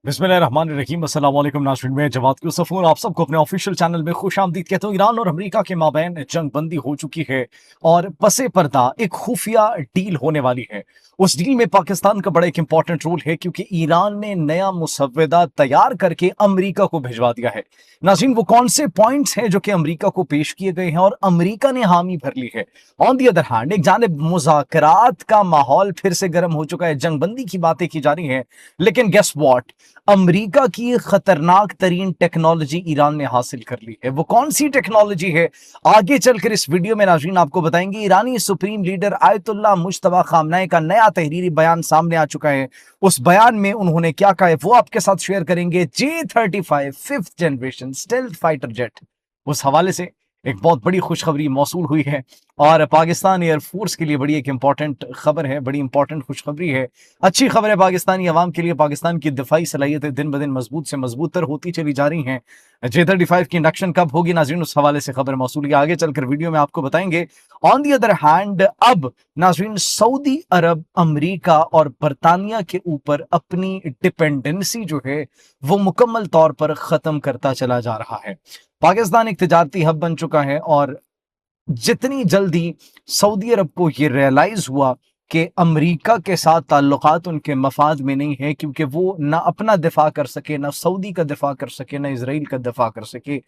बिस्मिल्लाहिर्रहमानिर्रहीम। अस्सलाम वालेकुम नाज़रीन, मैं जवाद यूसुफ हूं और आप सबको अपने ऑफिशियल चैनल में खुशामदीद कहता हूं। ईरान और अमेरिका के माबैन जंग बंदी हो चुकी है और पसे पर्दा एक खुफिया डील होने वाली है। उस डील में पाकिस्तान का बड़ा एक इंपॉर्टेंट रोल है क्योंकि ईरान ने नया मुसव्वदा तैयार करके अमेरिका को भिजवा दिया है। नाज़रीन, वो कौन से पॉइंट्स हैं जो कि अमेरिका को पेश किए गए हैं और अमेरिका ने हामी भर ली है। ऑन दी अदर हैंड, एक जानिब मुज़ाकरात का माहौल फिर से गर्म हो चुका है, जंग बंदी की बातें की जा रही हैं, लेकिन गेस व्हाट, अमेरिका की खतरनाक तरीन टेक्नोलॉजी ईरान ने हासिल कर ली है। वो कौन सी टेक्नोलॉजी है, आगे चलकर इस वीडियो में नाज़रीन आपको बताएंगे। ईरानी supreme leader Ayatollah Mojtaba Khamenei का नया तहरीरी बयान सामने आ चुका है। उस बयान में उन्होंने क्या कहा है वो आपके साथ शेयर करेंगे। J-35 5th generation stealth fighter jet, उस हवाले से एक बहुत बड़ी खुशखबरी मौसूल हुई है और पाकिस्तान एयरफोर्स के लिए बड़ी एक इंपॉर्टेंट खबर है, बड़ी इंपॉर्टेंट खुशखबरी है। अच्छी खबर है पाकिस्तानी अवाम के लिए। पाकिस्तान की दिफाई सलाहियतें दिन ब दिन मजबूत से मजबूत तर होती चली जा रही हैं। J-35 की इंडक्शन कब होगी नाजरीन, उस हवाले से खबर मौसूल है, आगे चलकर वीडियो में आपको बताएंगे। ऑन दी अदर हैंड, अब नाजरीन सऊदी अरब, अमरीका और बरतानिया के ऊपर अपनी डिपेंडेंसी जो है वो मुकम्मल तौर पर खत्म करता चला जा रहा है। पाकिस्तान एक तिजारती हब बन चुका है और जितनी जल्दी सऊदी अरब को ये रियलाइज हुआ कि अमेरिका के साथ ताल्लुकात उनके मफाद में नहीं है, क्योंकि वो ना अपना दिफा कर सके, ना सऊदी का दिफा कर सके, ना इसराइल का दिफा कर सके,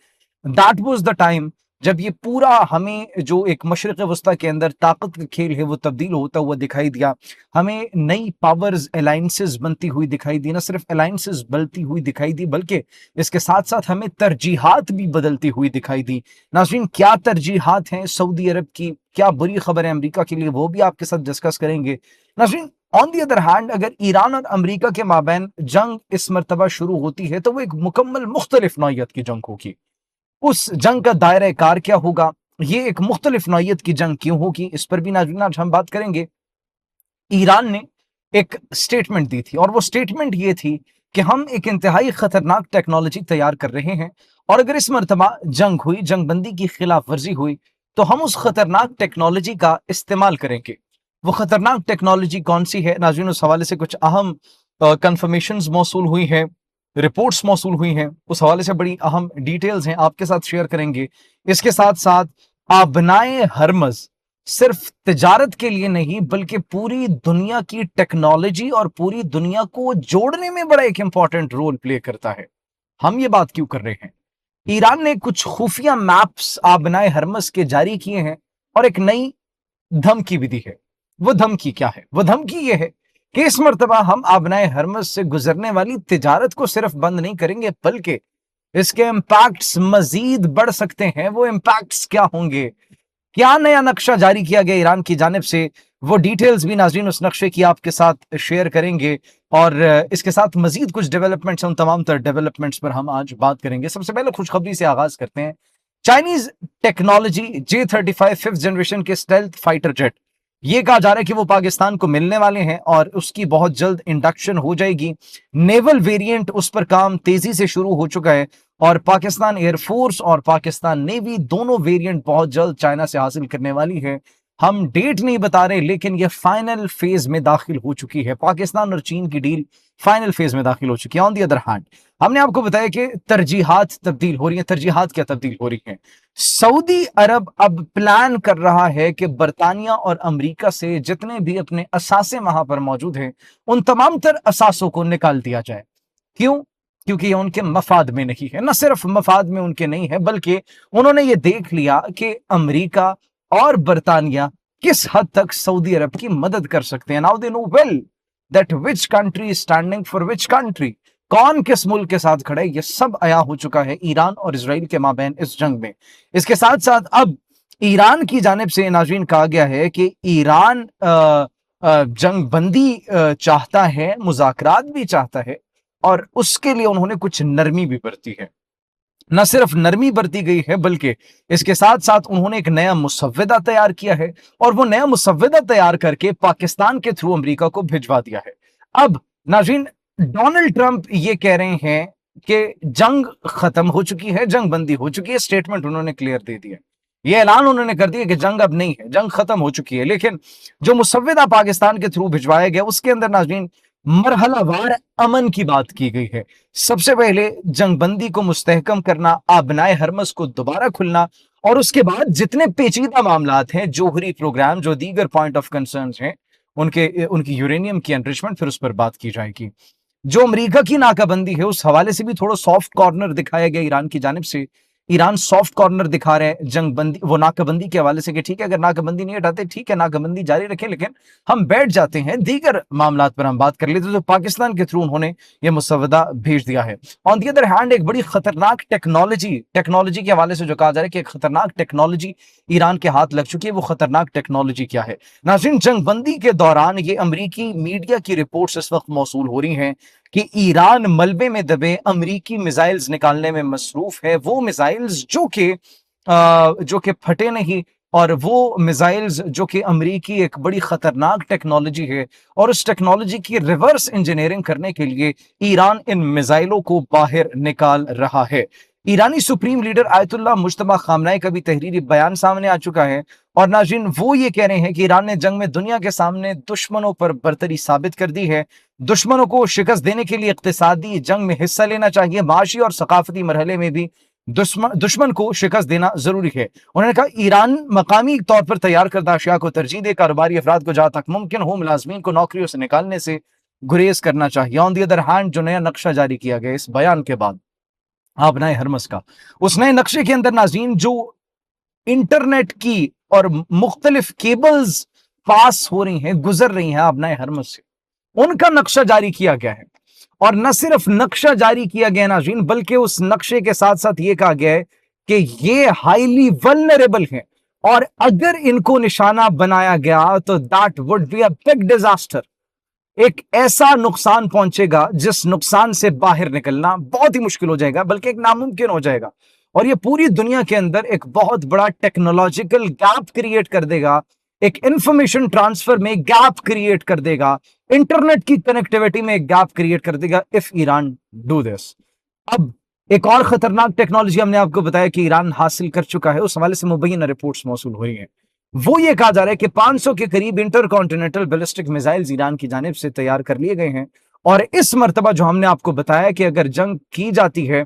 दैट वाज द टाइम जब ये पूरा हमें जो एक मशरिक़ वस्ता के अंदर ताकत का खेल है वो तब्दील होता हुआ दिखाई दिया। हमें नई पावर्स अलायंसेस बनती हुई दिखाई दी, ना सिर्फ अलायंसेस बनती हुई दिखाई दी बल्कि इसके साथ साथ हमें तरजीहात भी बदलती हुई दिखाई दी। नाज़रीन, क्या तरजीहात हैं सऊदी अरब की, क्या बुरी खबर है अमेरिका के लिए, वो भी आपके साथ डिस्कस करेंगे। नाज़रीन, ऑन दी अदर हैंड, अगर ईरान और अमेरिका के माबैन जंग इस मरतबा शुरू होती है तो वो एक मुकम्मल मुख्तलिफ नौइयत की जंग होगी। उस जंग का दायरा कार क्या होगा, ये एक मुख्तलिफ नौइयत की जंग क्यों होगी, इस पर भी नाज़रीन आज हम बात करेंगे। ईरान ने एक स्टेटमेंट दी थी और वो स्टेटमेंट ये थी कि हम एक इंतहाई खतरनाक टेक्नोलॉजी तैयार कर रहे हैं और अगर इस मरतबा जंग हुई, जंग बंदी की खिलाफ वर्जी हुई, तो हम उस खतरनाक टेक्नोलॉजी का इस्तेमाल करेंगे। वो खतरनाक टेक्नोलॉजी कौन सी है नाज़रीन, उस हवाले से कुछ अहम कंफर्मेशंस मौसूल हुई हैं, रिपोर्ट्स मौसूल हुई हैं, उस हवाले से बड़ी अहम डिटेल्स हैं, आपके साथ शेयर करेंगे। इसके साथ साथ आबनाए हरमज सिर्फ तिजारत के लिए नहीं बल्कि पूरी दुनिया की टेक्नोलॉजी और पूरी दुनिया को जोड़ने में बड़ा एक इंपॉर्टेंट रोल प्ले करता है। हम ये बात क्यों कर रहे हैं? ईरान ने कुछ खुफिया मैप्स आबनाए हरमज के जारी किए हैं और एक नई धमकी भी दी है। वो धमकी क्या है? वो धमकी ये है कि इस मर्तबा हम आबनाए हरमज से गुजरने वाली तिजारत को सिर्फ बंद नहीं करेंगे बल्कि इसके इम्पैक्ट्स मजीद बढ़ सकते हैं। वो इम्पैक्ट्स क्या होंगे, क्या नया नक्शा जारी किया गया ईरान की जानिब से, वो डिटेल्स भी नाज़रीन उस नक्शे की आपके साथ शेयर करेंगे और इसके साथ मजीद कुछ डेवलपमेंट्स, उन तमाम तर डेवलपमेंट्स पर हम आज बात करेंगे। सबसे पहले खुशखबरी से आगाज करते हैं। Chinese technology J-35 5th generation के स्टेल्थ फाइटर जेट, ये कहा जा रहा है कि वो पाकिस्तान को मिलने वाले हैं और उसकी बहुत जल्द इंडक्शन हो जाएगी। नेवल वेरिएंट उस पर काम तेजी से शुरू हो चुका है और पाकिस्तान एयरफोर्स और पाकिस्तान नेवी दोनों वेरिएंट बहुत जल्द चाइना से हासिल करने वाली है। हम डेट नहीं बता रहे लेकिन यह फाइनल फेज में दाखिल हो चुकी है। पाकिस्तान और चीन की डील फाइनल फेज में दाखिल हो चुकी है। ऑन दी अदर हैंड, हमने आपको बताया कि तरजीहात तब्दील हो रही है। तरजीहात क्या तब्दील हो रही है? सऊदी अरब अब प्लान कर रहा है कि बरतानिया और अमेरिका से जितने भी अपने असासे वहां पर मौजूद हैं उन तमाम तर असासों को निकाल दिया जाए। क्यों? क्योंकि ये उनके मफाद में नहीं है। न सिर्फ मफाद में उनके नहीं है बल्कि उन्होंने ये देख लिया कि अमेरिका और बरतानिया किस हद तक सऊदी अरब की मदद कर सकते हैं। Now they know well that which country is standing for which country, कौन किस मुल्क के साथ खड़ा है, ये सब आया हो चुका है ईरान और इसराइल के माबैन इस जंग में। इसके साथ साथ अब ईरान की जानिब से नाज़रीन कहा गया है कि ईरान जंग बंदी चाहता है, मुज़ाकरात भी चाहता है और उसके लिए उन्होंने कुछ नरमी भी बरती है। न सिर्फ नरमी बरती गई है बल्कि इसके साथ साथ उन्होंने एक नया मुसव्वदा तैयार किया है और वो नया मुसव्वदा तैयार करके पाकिस्तान के थ्रू अमेरिका को भिजवा दिया है। अब नाज़रीन, डोनाल्ड ट्रंप ये कह रहे हैं कि जंग खत्म हो चुकी है, जंग बंदी हो चुकी है। स्टेटमेंट उन्होंने क्लियर दे दिया, ये ऐलान उन्होंने कर दिया कि जंग अब नहीं है, जंग खत्म हो चुकी है। लेकिन जो मुसव्वदा पाकिस्तान के थ्रू भिजवाया गया उसके अंदर नाज़रीन मरहलावार अमन की बात की गई है। सबसे पहले जंगबंदी को मुस्तहकम करना, आबनाए हरमस को दोबारा खुलना, और उसके बाद जितने पेचीदा मामलात हैं, जोहरी प्रोग्राम, जो दीगर पॉइंट ऑफ कंसर्न हैं, उनकी यूरेनियम की एनरिचमेंट, फिर उस पर बात की जाएगी। जो अमेरिका की नाकाबंदी है, उस हवाले से भी थोड़ा सॉफ्ट कॉर्नर दिखाया गया ईरान की जानिब से। ईरान सॉफ्ट कॉर्नर दिखा रहे हैं जंगबंदी, वो नाकाबंदी के हवाले से कि ठीक है, अगर नाकाबंदी नहीं हटाते ठीक है, नाकाबंदी जारी रखें, लेकिन हम बैठ जाते हैं, दीगर मामलात पर हम बात कर लेते। तो पाकिस्तान के थ्रू उन्होंने ये मुसवदा भेज दिया है। ऑन दी अदर हैंड, एक बड़ी खतरनाक टेक्नोलॉजी के हवाले से जो कहा जा रहा है कि एक खतरनाक टेक्नोलॉजी ईरान के हाथ लग चुकी है। वो खतरनाक टेक्नोलॉजी क्या है? नाज़रीन, जंगबंदी के दौरान ये अमरीकी मीडिया की रिपोर्ट्स इस वक्त मौसूल हो रही हैं कि ईरान मलबे में दबे अमरीकी मिसाइल्स निकालने में मसरूफ है। वो मिसाइल्स जो कि फटे नहीं, और वो मिसाइल्स जो कि अमरीकी एक बड़ी खतरनाक टेक्नोलॉजी है, और उस टेक्नोलॉजी की रिवर्स इंजीनियरिंग करने के लिए ईरान इन मिसाइलों को बाहर निकाल रहा है। ईरानी supreme leader Ayatollah Mojtaba Khamenei का भी तहरीरी बयान सामने आ चुका है, और नाज़रीन वो ये कह रहे हैं कि ईरान ने जंग में दुनिया के सामने दुश्मनों पर बरतरी साबित कर दी है। दुश्मनों को शिकस्त देने के लिए इक्तिसादी जंग में हिस्सा लेना चाहिए, माशी और सकाफती मरहले में भी दुश्मन को शिकस्त देना जरूरी है। उन्होंने कहा ईरान मकामी तौर पर तैयार करदा अशिया को तरजीह दे, कारोबारी अफराद को जहां तक मुमकिन हो मुलाजमीन को नौकरियों से निकालने से गुरेज करना चाहिए। ऑन दी अदर हैंड, जो नया नक्शा जारी किया गया इस बयान के बाद आबनाए हरमस का, उस नए नक्शे के अंदर नाज़रीन जो इंटरनेट की और मुख्तलिफ केबल्स पास हो रही हैं, गुजर रही हैं आबनाए हरमस से, उनका नक्शा जारी किया गया है। और न सिर्फ नक्शा जारी किया गया नाज़रीन, बल्कि उस नक्शे के साथ साथ यह कहा गया है कि ये हाईली वल्नरेबल हैं, और अगर इनको निशाना बनाया गया तो that would be a big disaster. एक ऐसा नुकसान पहुंचेगा जिस नुकसान से बाहर निकलना बहुत ही मुश्किल हो जाएगा, बल्कि एक नामुमकिन हो जाएगा। और ये पूरी दुनिया के अंदर एक बहुत बड़ा टेक्नोलॉजिकल गैप क्रिएट कर देगा, एक इंफॉर्मेशन ट्रांसफर में गैप क्रिएट कर देगा, इंटरनेट की कनेक्टिविटी में एक गैप क्रिएट कर देगा इफ ईरान डू दिस। अब एक और खतरनाक टेक्नोलॉजी हमने आपको बताया कि ईरान हासिल कर चुका है, उस हवाले से मुबैना रिपोर्ट्स मौसूल हो रही हैं। वो ये कहा जा रहा है कि 500 के करीब इंटरकॉन्टिनेंटल बैलिस्टिक मिसाइल्स ईरान की जानिब से तैयार कर लिए गए हैं। और इस मर्तबा जो हमने आपको बताया कि अगर जंग की जाती है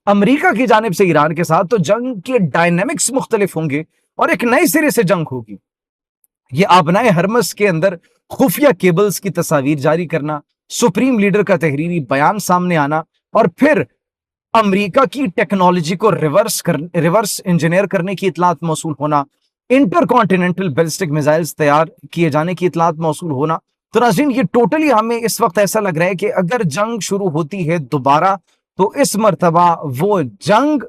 अमेरिका की जानिब से ईरान के साथ, तो जंग के डायनेमिक्स मुख्तलिफ होंगे और एक नए सिरे से जंग होगी। ये आबनाए हरमस के अंदर खुफिया केबल्स की तस्वीर जारी करना, सुप्रीम लीडर का तहरीरी बयान सामने आना, और फिर अमेरिका की टेक्नोलॉजी को रिवर्स इंजीनियर करने की इतलात मौसूल होना, इंटरकॉन्टिनेंटल बैलिस्टिक मिसाइल्स तैयार किए जाने की इतलात मौसूल होना। तो नाज़रीन, ये टोटली हमें इस वक्त ऐसा लग रहा है कि अगर जंग शुरू होती है दोबारा, तो इस मर्तबा वो जंग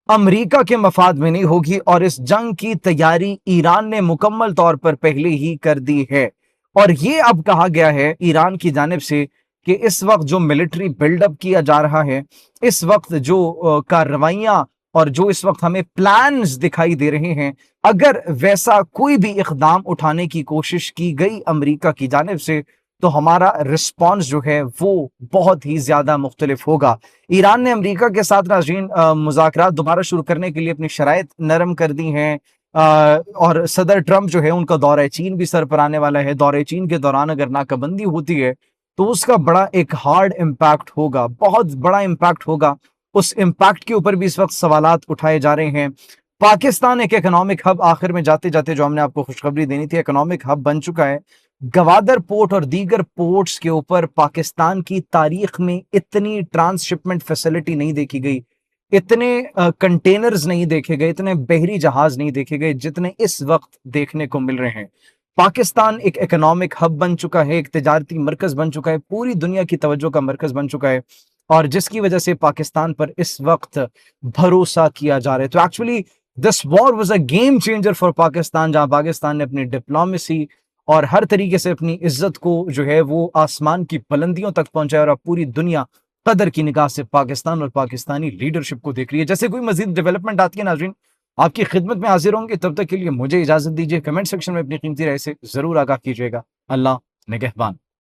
अमेरिका के मफाद में नहीं होगी, और इस जंग की तैयारी ईरान ने मुकम्मल तौर पर पहले ही कर दी है। और ये अब कहा गया है ईरान की जानिब से कि इस वक्त जो मिलिट्री बिल्डअप किया जा रहा है, इस वक्त जो कार्रवाइयां और जो इस वक्त हमें प्लान्स दिखाई दे रहे हैं, अगर वैसा कोई भी इकदाम उठाने की कोशिश की गई अमेरिका की जानिब से, तो हमारा रिस्पॉन्स जो है वो बहुत ही ज्यादा मुख्तलिफ होगा। ईरान ने अमेरिका के साथ नाज़रीन मुज़ाकरात दोबारा शुरू करने के लिए अपनी शराइत नरम कर दी हैं, और सदर ट्रंप जो है उनका दौरा चीन भी सर पर आने वाला है। दौरे चीन के दौरान अगर नाकाबंदी होती है तो उसका बड़ा एक हार्ड इम्पैक्ट होगा, बहुत बड़ा इम्पैक्ट होगा। उस इम्पैक्ट के ऊपर भी इस वक्त सवालात उठाए जा रहे हैं। पाकिस्तान एक इकोनॉमिक हब, आखिर में जाते जाते जो हमने आपको खुशखबरी देनी थी, इकोनॉमिक हब बन चुका है। गवादर पोर्ट और दीगर पोर्ट्स के ऊपर पाकिस्तान की तारीख में इतनी ट्रांसशिपमेंट फैसिलिटी नहीं देखी गई, इतने कंटेनर्स नहीं देखे गए, इतने बहरी जहाज नहीं देखे गए जितने इस वक्त देखने को मिल रहे हैं। पाकिस्तान एक इकोनॉमिक हब बन चुका है, एक तिजारती मरकज बन चुका है, पूरी दुनिया की तवज्जो का मरकज बन चुका है, और जिसकी वजह से पाकिस्तान पर इस वक्त भरोसा किया जा रहा है। तो actually this war was a game changer for Pakistan, जहां पाकिस्तान ने अपनी डिप्लोमेसी और हर तरीके से अपनी इज्जत को जो है वो आसमान की बुलंदियों तक पहुंचाया, और अब पूरी दुनिया कदर की निगाह से पाकिस्तान और पाकिस्तानी लीडरशिप को देख रही है। जैसे कोई मजीद डेवलपमेंट आती है नाज़रीन, आपकी खिदमत में हाजिर होंगे। तब तक के लिए मुझे इजाजत दीजिए। कमेंट सेक्शन में अपनी कीमती राय से जरूर आगाह कीजिएगा। अल्लाह निगहबान।